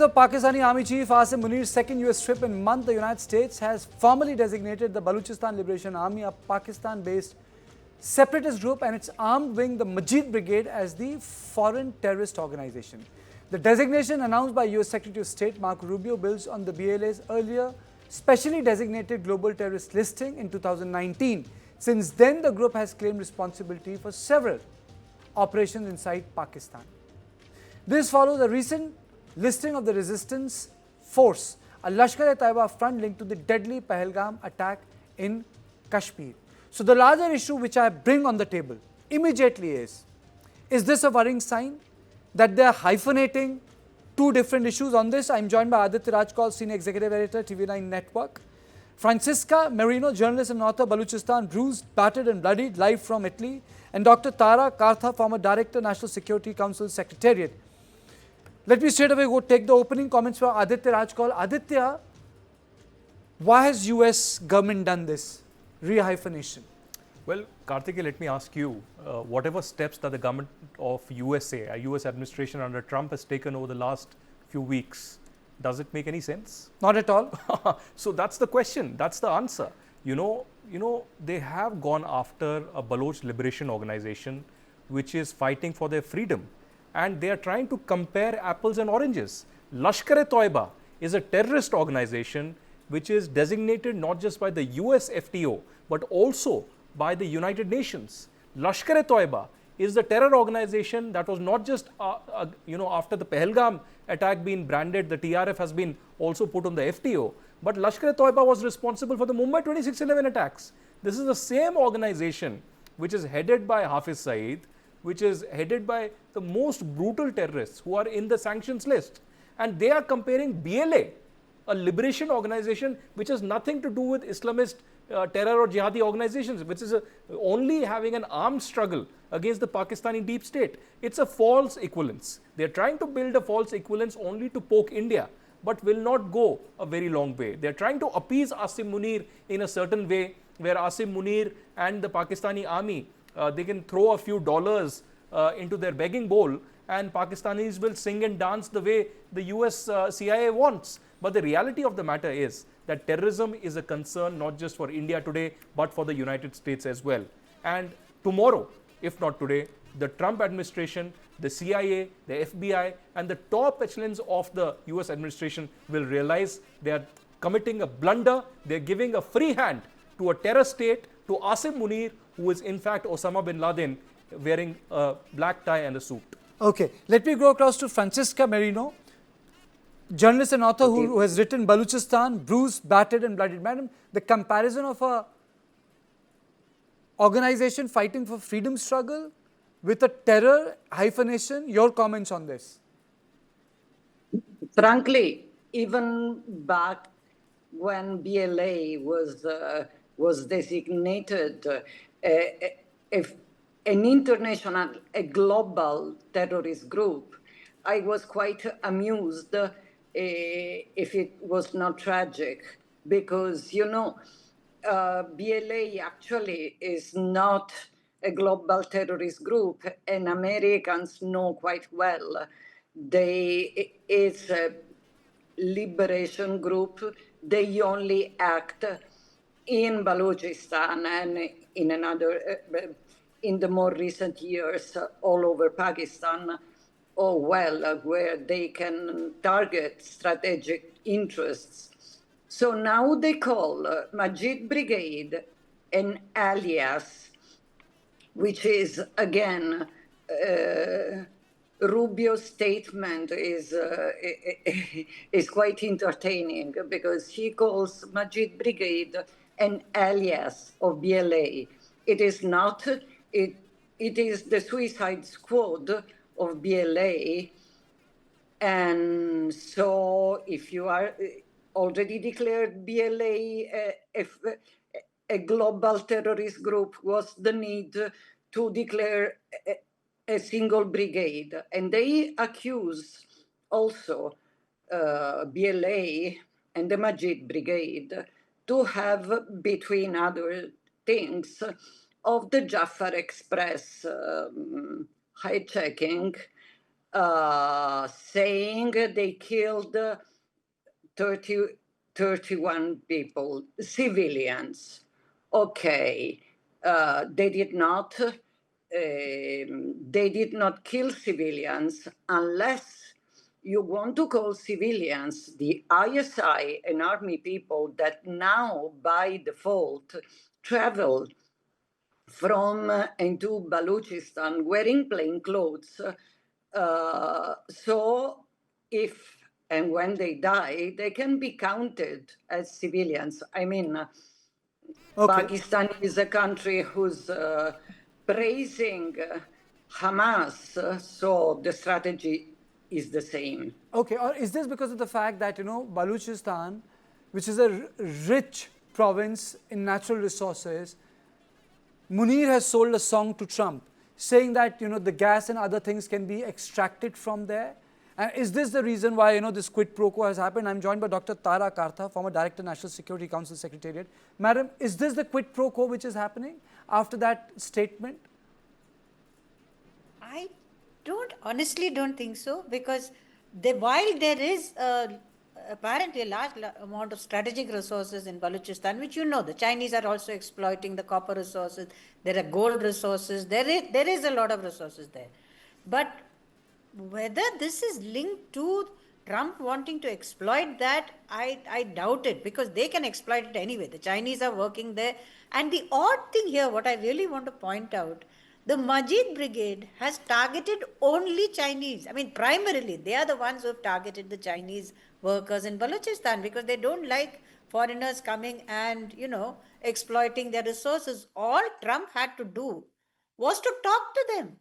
The Pakistani Army Chief Asim Munir's second US trip in a month, the United States has formally designated the Balochistan Liberation Army, a Pakistan-based separatist group, and its armed wing, the Majeed Brigade, as the foreign terrorist organization. The designation announced by US Secretary of State Marco Rubio builds on the BLA's earlier specially designated global terrorist listing in 2019. Since then, the group has claimed responsibility for several operations inside Pakistan. This follows a recent listing of the resistance force, a Lashkar-e-Taiba front linked to the deadly Pahalgam attack in Kashmir. So the larger issue which I bring on the table immediately is this a worrying sign that they are hyphenating two different issues? On this, I am joined by Aditya Rajkal, Senior Executive Editor, TV9 Network; Francisca Marino, journalist and author, Balochistan, bruised, battered and bloodied, live from Italy; and Dr. Tara Kartha, former Director, National Security Council Secretariat. Let me straight away go take the opening comments from Aditya Rajkal. Aditya, why has US government done this rehyphenation? Well, Karthikeya, let me ask you, whatever steps that the government of USA, a US administration under Trump has taken over the last few weeks, does it make any sense? Not at all. So that's the question, that's the answer. You know, they have gone after a Baloch Liberation Organization which is fighting for their freedom. And they are trying to compare apples and oranges. Lashkar-e-Taiba is a terrorist organization which is designated not just by the US FTO but also by the United Nations. Lashkar-e-Taiba is the terror organization that was not just after the Pahalgam attack being branded, the TRF has been also put on the FTO, but Lashkar-e-Taiba was responsible for the Mumbai 26/11 attacks. This is the same organization which is headed by Hafiz Saeed, which is headed by the most brutal terrorists who are in the sanctions list. And they are comparing BLA, a liberation organization which has nothing to do with Islamist terror or jihadi organizations, which is only having an armed struggle against the Pakistani deep state. It's a false equivalence. They're trying to build a false equivalence only to poke India, but will not go a very long way. They're trying to appease Asim Munir in a certain way, where Asim Munir and the Pakistani army, they can throw a few dollars into their begging bowl and Pakistanis will sing and dance the way the US CIA wants. But the reality of the matter is that terrorism is a concern not just for India today, but for the United States as well. And tomorrow, if not today, the Trump administration, the CIA, the FBI, and the top echelons of the US administration will realize they are committing a blunder. They're giving a free hand to a terror state, to Asim Munir, who is in fact Osama bin Laden, wearing a black tie and a suit. Okay, let me go across to Francisca Marino, journalist and author who has written Balochistan, bruised, battered and bloodied. Madam, the comparison of a organization fighting for freedom struggle with a terror hyphenation, your comments on this? Frankly, even back when BLA was designated an international, a global terrorist group, I was quite amused if it was not tragic, because, BLA actually is not a global terrorist group, and Americans know quite well. It's a liberation group. They only act in Balochistan and in the more recent years all over Pakistan, where they can target strategic interests. So now they call Majeed Brigade an alias, which is, again, Rubio's statement is quite entertaining, because he calls Majeed Brigade an alias of BLA. It is not. It is the Suicide Squad of BLA. And so if you are already declared BLA a global terrorist group, what's the need to declare a single brigade? And they accuse also BLA and the Majeed Brigade to have, between other things, of the Jafar Express hijacking saying they killed 30, 31 people, civilians. Okay, they did not. They did not kill civilians unless you want to call civilians the ISI and army people that now by default travel from into Balochistan wearing plain clothes. So if and when they die, they can be counted as civilians. I mean, Okay. Pakistan is a country who's praising Hamas, so the strategy is the same. Okay, or is this because of the fact that, Balochistan, which is a rich province in natural resources, Munir has sold a song to Trump saying that, the gas and other things can be extracted from there? And is this the reason why, this quid pro quo has happened? I'm joined by Dr. Tara Kartha, former Director, National Security Council Secretariat. Madam, is this the quid pro quo which is happening after that statement? I honestly don't think so, because while there is apparently a large amount of strategic resources in Balochistan, which the Chinese are also exploiting the copper resources, there are gold resources, there is a lot of resources there. But whether this is linked to Trump wanting to exploit that, I doubt it, because they can exploit it anyway. The Chinese are working there. And the odd thing here, what I really want to point out, the Majeed Brigade has targeted only Chinese. I mean, primarily, they are the ones who have targeted the Chinese workers in Balochistan, because they don't like foreigners coming and, exploiting their resources. All Trump had to do was to talk to them.